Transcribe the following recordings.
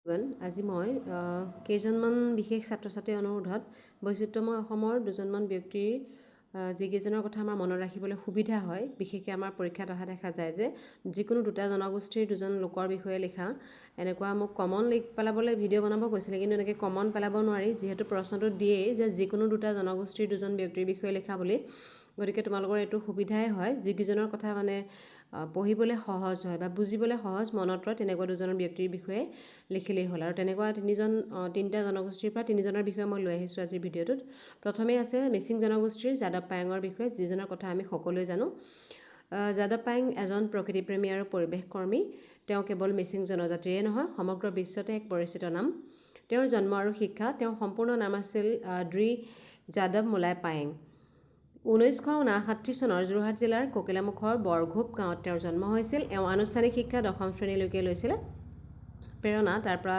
আজি মই কেইজনমান বিশেষ ছাত্ৰ ছাত্ৰীৰ অনুৰোধত বৈচিত্ৰ্যময় অসমৰ দুজনমান ব্যক্তিৰ যিকেইজনৰ কথা আমাৰ মনত ৰাখিবলৈ সুবিধা হয়, বিশেষকৈ আমাৰ পৰীক্ষাত অহা দেখা যায় যে যিকোনো দুটা জনগোষ্ঠীৰ দুজন লোকৰ বিষয়ে লিখা এনেকুৱা মোক কমন লিখ পেলাবলৈ ভিডিঅ' বনাব কৈছিলে, কিন্তু এনেকৈ কমন পেলাব নোৱাৰি যিহেতু প্ৰশ্নটো দিয়েই যে যিকোনো দুটা জনগোষ্ঠীৰ দুজন ব্যক্তিৰ বিষয়ে লিখা বুলি। গতিকে তোমালোকৰ এইটো সুবিধাই হয়, যিকেইজনৰ কথা মানে পঢ়িবলৈ সহজ হয় বা বুজিবলৈ সহজ, মনত ৰয় তেনেকুৱা দুজনৰ ব্যক্তিৰ বিষয়ে লিখিলেই হ'ল। আৰু তেনেকুৱা তিনিটা জনগোষ্ঠীৰ পৰা তিনিজনৰ বিষয়ে মই লৈ আহিছোঁ আজিৰ ভিডিঅ'টোত। প্ৰথমেই আছে মিচিং জনগোষ্ঠীৰ যাদৱ পায়েঙৰ বিষয়ে, যিজনৰ কথা আমি সকলোৱে জানো। যাদৱ পায়েং এজন প্ৰকৃতিপ্ৰেমী আৰু পৰিৱেশ কৰ্মী। তেওঁ কেৱল মিচিং জনজাতিৰে নহয়, সমগ্ৰ বিশ্বতে এক পৰিচিত নাম। তেওঁৰ জন্ম আৰু শিক্ষা, তেওঁৰ সম্পূৰ্ণ নাম আছিল দ্ৰী যাদৱ মোলাই পায়েং। 1959 চনৰ যোৰহাট জিলাৰ ককিলামুখৰ বৰঘোপ গাঁৱত তেওঁৰ জন্ম হৈছিল। তেওঁ আনুষ্ঠানিক শিক্ষা দশম শ্ৰেণীলৈকে লৈছিলে। প্ৰেৰণা তাৰ পৰা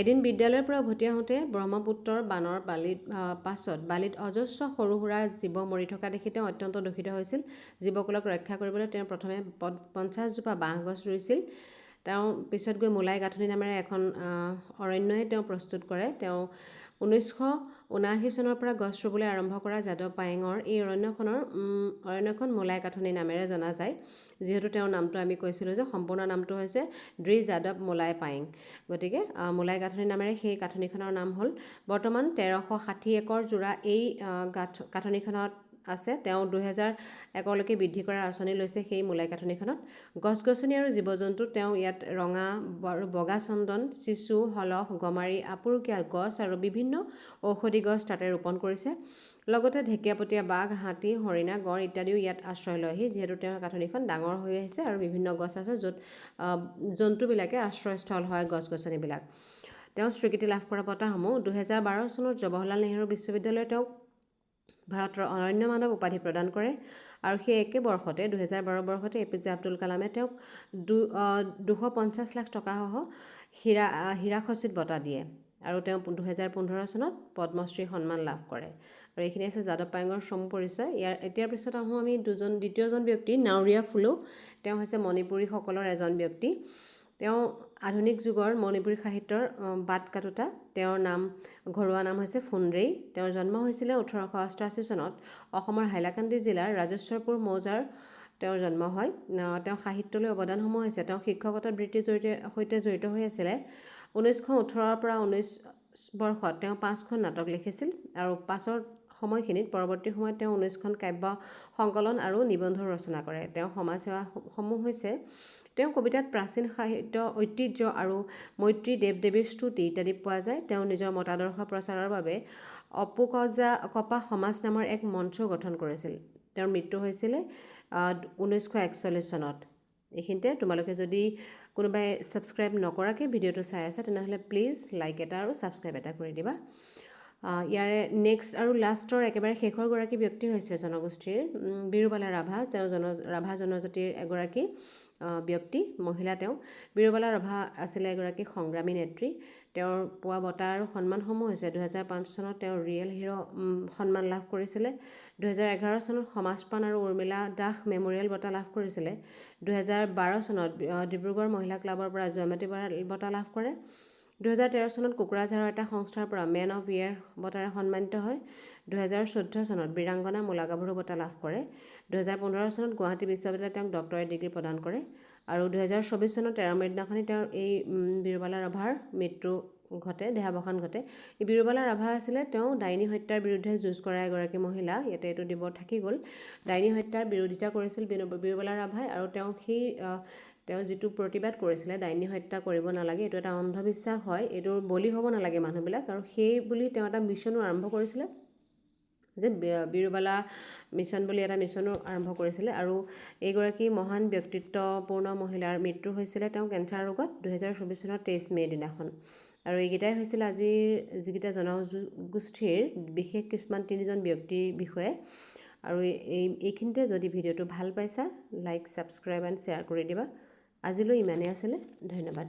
এদিন বিদ্যালয়ৰ পৰা উভতি আহোঁতে ব্ৰহ্মপুত্ৰৰ বানৰ বালিত অজস্ৰ সৰু সুৰা জীৱ মৰি থকা দেখি তেওঁ অত্যন্ত দুখিত হৈছিল। জীৱকুলক ৰক্ষা কৰিবলৈ তেওঁ প্ৰথমে 50 জোপা বাঁহ গছ ৰুইছিল। তেওঁ পিছত গৈ মোলাই গাঁথনি নামেৰে এখন অৰণ্যই তেওঁ প্ৰস্তুত কৰে। তেওঁ 1979 চনৰ পৰা গছ ৰুবলৈ আৰম্ভ কৰা যাদৱ পায়েঙৰ এই অৰণ্যখন মোলাই গাঁথনি নামেৰে জনা যায়, যিহেতু তেওঁৰ নামটো আমি কৈছিলোঁ যে সম্পূৰ্ণ নামটো হৈছে দ্ৰী যাদৱ মোলাই পায়েং। গতিকে মোলাই গাঁথনি নামেৰে সেই গাঁথনিখনৰ নাম হ'ল। বৰ্তমান 1360 একৰ জোৰা এই গাঁথনিখনত আছে। তেওঁ 2001লৈকে বৃদ্ধি কৰাৰ আঁচনি লৈছে সেই মোলাই গাঁথনিখনত। গছ গছনি আৰু জীৱ জন্তু তেওঁ ইয়াত ৰঙা আৰু বগা চন্দন, চিচু, হলহ, গমাৰি, আপুৰুকীয়া গছ আৰু বিভিন্ন ঔষধি গছ তাতে ৰোপণ কৰিছে। লগতে ঢেকীয়াপতীয়া বাঘ, হাতী, হৰিণা, গড় ইত্যাদিও ইয়াত আশ্ৰয় লয়হি, যিহেতু তেওঁৰ গাঁথনিখন ডাঙৰ হৈ আহিছে আৰু বিভিন্ন গছ আছে য'ত জন্তুবিলাকে আশ্ৰয়স্থল হয় গছ গছনিবিলাক। তেওঁ স্বীকৃতি লাভ কৰা বঁটাসমূহ: 2012 চনত জৱাহৰলাল নেহৰু বিশ্ববিদ্যালয়ে তেওঁক ভাৰতৰ অনন্য মানৱ উপাধি প্ৰদান কৰে, আৰু সেই একে বৰ্ষতে 2012 বৰ্ষতে APJ আব্দুল কালামে তেওঁক 250 লাখ টকাসহ হীৰাখচিত বঁটা দিয়ে, আৰু তেওঁ 2015 চনত পদ্মশ্ৰী সন্মান লাভ কৰে। আৰু এইখিনি আছে যাদৱ পায়েঙৰ চমু পৰিচয়। এতিয়াৰ পিছত আহোঁ আমি দ্বিতীয়জন ব্যক্তি, নাওৰীয়া ফুলো। তেওঁ হৈছে মণিপুৰীসকলৰ এজন ব্যক্তি। তেওঁ আধুনিক যুগৰ মণিপুৰী সাহিত্যৰ বাট কাটোতা। তেওঁৰ ঘৰুৱা নাম হৈছে ফুনৰেই। তেওঁৰ জন্ম হৈছিলে 1888 চনত অসমৰ হাইলাকান্দি জিলাৰ ৰাজেশ্বৰপুৰ মৌজাৰ তেওঁৰ জন্ম হয়। তেওঁ সাহিত্যলৈ অৱদানসমূহ হৈছে, তেওঁ শিক্ষকতা বৃত্তিৰ সৈতে জড়িত হৈ আছিলে। 1918 পৰা 19 বৰ্ষত তেওঁ 5খন নাটক লিখিছিল, আৰু পৰৱৰ্তী সময়ত তেওঁ 19খন কাব্য সংকলন আৰু নিবন্ধ ৰচনা কৰে। তেওঁ সমাজসেৱাসমূহ হৈছে, তেওঁ কবিতাত প্ৰাচীন সাহিত্য ঐতিহ্য আৰু মৈত্ৰী দেৱ দেৱীৰ স্তুতি ইত্যাদি পোৱা যায়। তেওঁ নিজৰ মতাদৰ্শ প্ৰচাৰৰ বাবে অপু-কপা সমাজ নামৰ এক মঞ্চ গঠন কৰিছিল। তেওঁৰ মৃত্যু হৈছিলে 1941 চনত। এইখিনিতে তোমালোকে যদি কোনোবাই ছাবস্ক্ৰাইব নকৰাকৈ ভিডিঅ'টো চাই আছা, তেনেহ'লে প্লিজ লাইক এটা আৰু ছাবস্ক্ৰাইব এটা কৰি দিবা। ইয়াৰে নেক্সট আৰু লাষ্টৰ একেবাৰে শেষৰ গৰাকী ব্যক্তি হৈছে জনগোষ্ঠীৰ বিৰুবালা ৰাভা। তেওঁ ৰাভা জনজাতিৰ এগৰাকী ব্যক্তি, মহিলা। তেওঁ বিৰুবালা ৰাভা আছিলে এগৰাকী সংগ্ৰামী নেত্ৰী। তেওঁৰ পোৱা বঁটা আৰু সন্মানসমূহ হৈছে: 2005 চনত তেওঁ ৰিয়েল হিৰ' সন্মান লাভ কৰিছিলে। 2011 চনত সমাজপ্ৰাণ আৰু উৰ্মিলা দাস মেম'ৰিয়েল বঁটা লাভ কৰিছিলে। 2012 চনত ডিব্ৰুগড় মহিলা ক্লাবৰ পৰা জয়মতী বঁটা লাভ কৰে। 2013 চনত কোকৰাঝাৰৰ এটা সংস্থাৰ পৰা মেন অফ ইয়েৰ বঁটাৰে সন্মানিত হয়। 2014 চনত বীৰাংগনা মূলা গাভৰু বঁটা লাভ কৰে। 2015 চনত গুৱাহাটী বিশ্ববিদ্যালয়ে তেওঁক ডক্টৰেট ডিগ্ৰী প্ৰদান কৰে। আৰু 2024 চনত 13 মেৰ দিনাখনি তেওঁৰ এই বিৰুবালা ৰাভাৰ দেহাৱসান ঘটে। এই বিৰুবালা ৰাভা আছিলে, তেওঁ ডাইনী হত্যাৰ বিৰুদ্ধে যুঁজ কৰা এগৰাকী মহিলা। ইয়াতে এইটো দিব থাকি গ'ল। ডাইনী হত্যাৰ বিৰোধিতা কৰিছিল বিৰুবালা ৰাভাই, আৰু তেওঁ যিটো প্ৰতিবাদ কৰিছিলে, ডাইনী হত্যা কৰিব নালাগে, এইটো এটা অন্ধবিশ্বাস হয়, এইটোৰ বলি হ'ব নালাগে মানুহবিলাক, আৰু সেই বুলি তেওঁ এটা মিছনো আৰম্ভ কৰিছিলে, যে বিৰুবালা মিছন বুলি এটা মিছনো আৰম্ভ কৰিছিলে। আৰু এইগৰাকী মহান ব্যক্তিত্বপূৰ্ণ মহিলাৰ মৃত্যু হৈছিলে তেওঁ কেঞ্চাৰ ৰোগত 2024 চনৰ 23 মেৰ দিনাখন। আৰু এইকেইটাই হৈছিল আজিৰ যিকেইটা জনগোষ্ঠীৰ বিশেষ কিছুমান তিনিজন ব্যক্তিৰ বিষয়ে। আৰু এইখিনিতে যদি ভিডিঅ'টো ভাল পাইছা, লাইক, ছাবস্ক্ৰাইব এণ্ড শ্বেয়াৰ কৰি দিবা। আজিলৈ ইমানেই আছিলে। ধন্যবাদ।